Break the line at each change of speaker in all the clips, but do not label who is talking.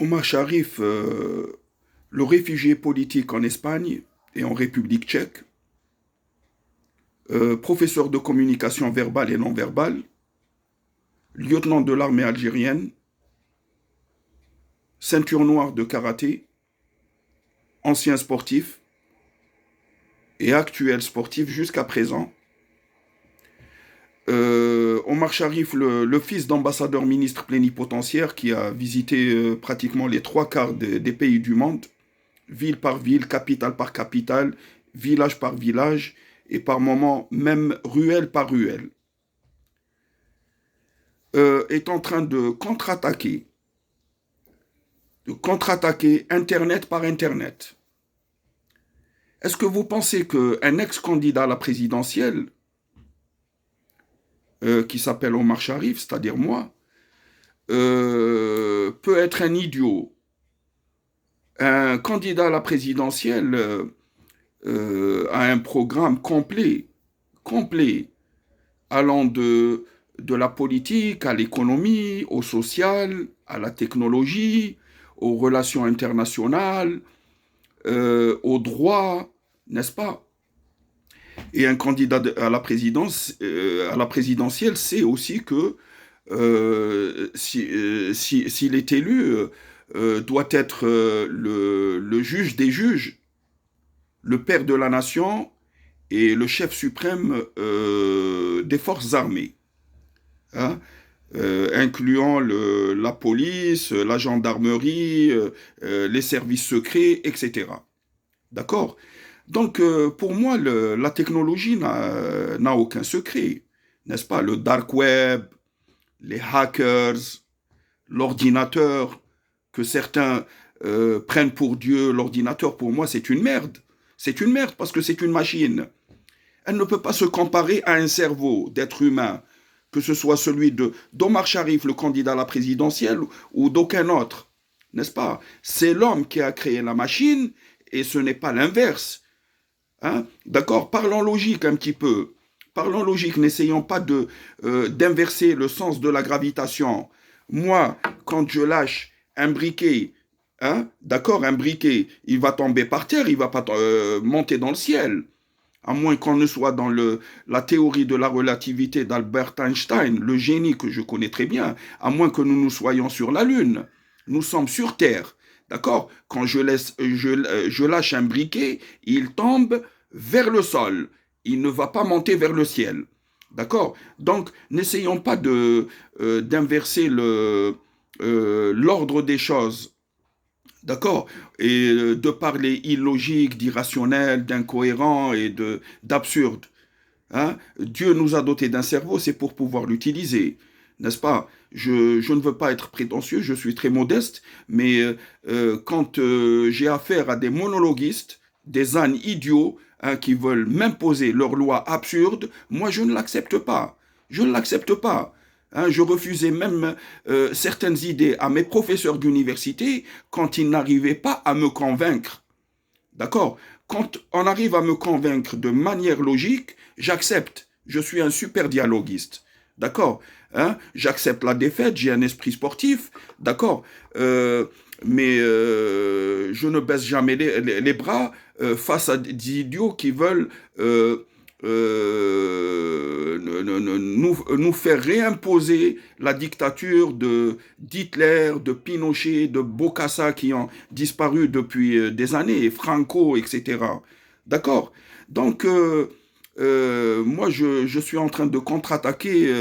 Omar Sharif, le réfugié politique en Espagne et en République tchèque, professeur de communication verbale et non verbale, lieutenant de l'armée algérienne, ceinture noire de karaté, ancien sportif et actuel sportif jusqu'à présent. Omar Sharif, le fils d'ambassadeur ministre plénipotentiaire qui a visité pratiquement les trois quarts des pays du monde, ville par ville, capitale par capitale, village par village, et par moments même ruelle par ruelle, est en train de contre-attaquer Internet par Internet. Est-ce que vous pensez qu'un ex-candidat à la présidentielle, qui s'appelle Omar Sharif, c'est-à-dire moi, peut être un idiot? Un candidat à la présidentielle a un programme complet, allant de la politique à l'économie, au social, à la technologie, aux relations internationales, au droit, n'est-ce pas? Et un candidat à la à la présidentielle sait aussi que s'il est élu, doit être le juge des juges, le père de la nation et le chef suprême des forces armées, hein, incluant la police, la gendarmerie, les services secrets, etc. D'accord? Donc, pour moi, la technologie n'a aucun secret, n'est-ce pas? Le dark web, les hackers, l'ordinateur, que certains prennent pour Dieu, l'ordinateur, pour moi, c'est une merde. C'est une merde parce que c'est une machine. Elle ne peut pas se comparer à un cerveau d'être humain, que ce soit celui d'Omar Sharif, le candidat à la présidentielle, ou d'aucun autre, n'est-ce pas? C'est l'homme qui a créé la machine et ce n'est pas l'inverse. Hein? D'accord? Parlons logique un petit peu. Parlons logique, n'essayons pas d'inverser le sens de la gravitation. Moi, quand je lâche un briquet, hein, d'accord, un briquet, il va tomber par terre, il va pas monter dans le ciel. À moins qu'on ne soit dans la théorie de la relativité d'Albert Einstein, le génie que je connais très bien, à moins que nous nous soyons sur la Lune. Nous sommes sur Terre. D'accord? Quand je lâche un briquet, il tombe vers le sol. Il ne va pas monter vers le ciel. D'accord? Donc, n'essayons pas d'inverser l'ordre des choses. D'accord? Et de parler illogique, d'irrationnel, d'incohérent et d'absurde. Hein? Dieu nous a dotés d'un cerveau, c'est pour pouvoir l'utiliser. N'est-ce pas? Je ne veux pas être prétentieux, je suis très modeste, mais quand j'ai affaire à des monologuistes, des ânes idiots, hein, qui veulent m'imposer leurs lois absurdes, moi je ne l'accepte pas. Je ne l'accepte pas. Hein, je refusais même certaines idées à mes professeurs d'université quand ils n'arrivaient pas à me convaincre. D'accord? Quand on arrive à me convaincre de manière logique, j'accepte. Je suis un super dialoguiste. D'accord? Hein? J'accepte la défaite, j'ai un esprit sportif. D'accord? Mais je ne baisse jamais les bras face à des idiots qui veulent nous faire réimposer la dictature d'Hitler, de Pinochet, de Bokassa qui ont disparu depuis des années, Franco, etc. D'accord? Donc, moi, je suis en train de contre-attaquer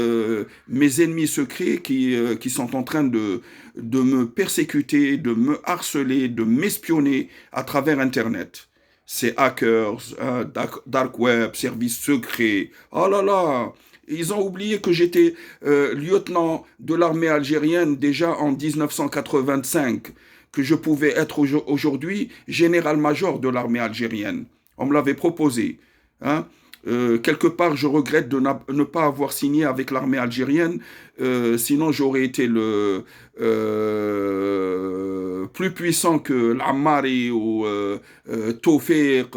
mes ennemis secrets qui sont en train de me persécuter, de me harceler, de m'espionner à travers Internet. Ces hackers, hein, dark web, services secrets. Oh là là, ils ont oublié que j'étais lieutenant de l'armée algérienne déjà en 1985, que je pouvais être aujourd'hui général-major de l'armée algérienne. On me l'avait proposé. Hein. Quelque part, je regrette de ne pas avoir signé avec l'armée algérienne, sinon j'aurais été plus puissant que l'Ammari ou Tawfiq,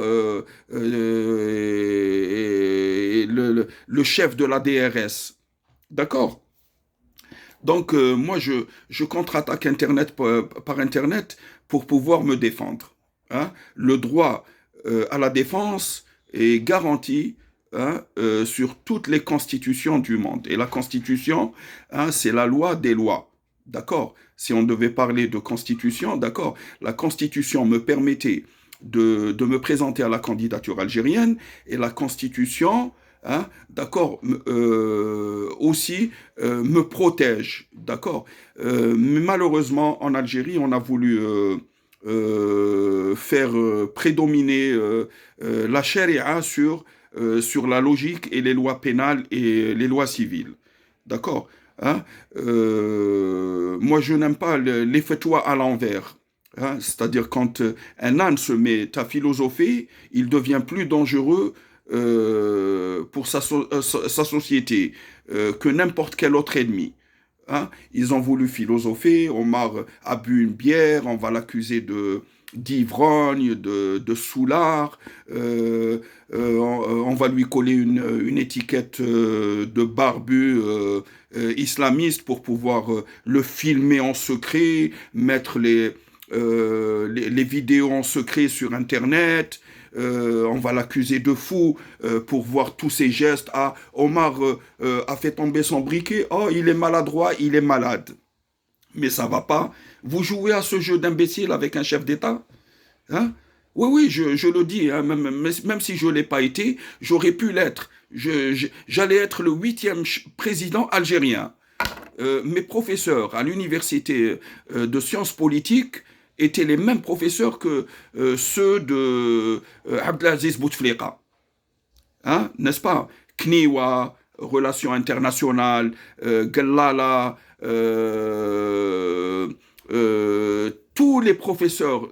et le chef de la DRS. D'accord? Donc, moi, je contre-attaque Internet par Internet pour pouvoir me défendre. Hein. Le droit à la défense est garanti, hein, sur toutes les constitutions du monde. Et la constitution, hein, c'est la loi des lois. D'accord? Si on devait parler de constitution, d'accord, la constitution me permettait de me présenter à la candidature algérienne et la constitution, hein, d'accord, aussi me protège, d'accord. Mais malheureusement, en Algérie, on a voulu faire prédominer la charia sur la logique et les lois pénales et les lois civiles, d'accord. Hein. Moi, je n'aime pas les fatwas à l'envers. Hein. C'est-à-dire quand un âne se met à philosopher, il devient plus dangereux pour sa société que n'importe quel autre ennemi. Hein. Ils ont voulu philosopher, Omar a bu une bière, on va l'accuser d'ivrogne, de soulard, on va lui coller une étiquette de barbu islamiste pour pouvoir le filmer en secret, mettre les vidéos en secret sur Internet. On va l'accuser de fou pour voir tous ses gestes. Ah, Omar a fait tomber son briquet. Oh, il est maladroit, il est malade. Mais ça va pas. Vous jouez à ce jeu d'imbécile avec un chef d'État, hein? Oui, oui, je le dis, hein, même si je ne l'ai pas été, j'aurais pu l'être. J'allais être le 8e président algérien. Mes professeurs à l'université de sciences politiques étaient les mêmes professeurs que ceux de Abdelaziz Bouteflika. Hein, n'est-ce pas? Kniwa, relations internationales, Gallala, tous les professeurs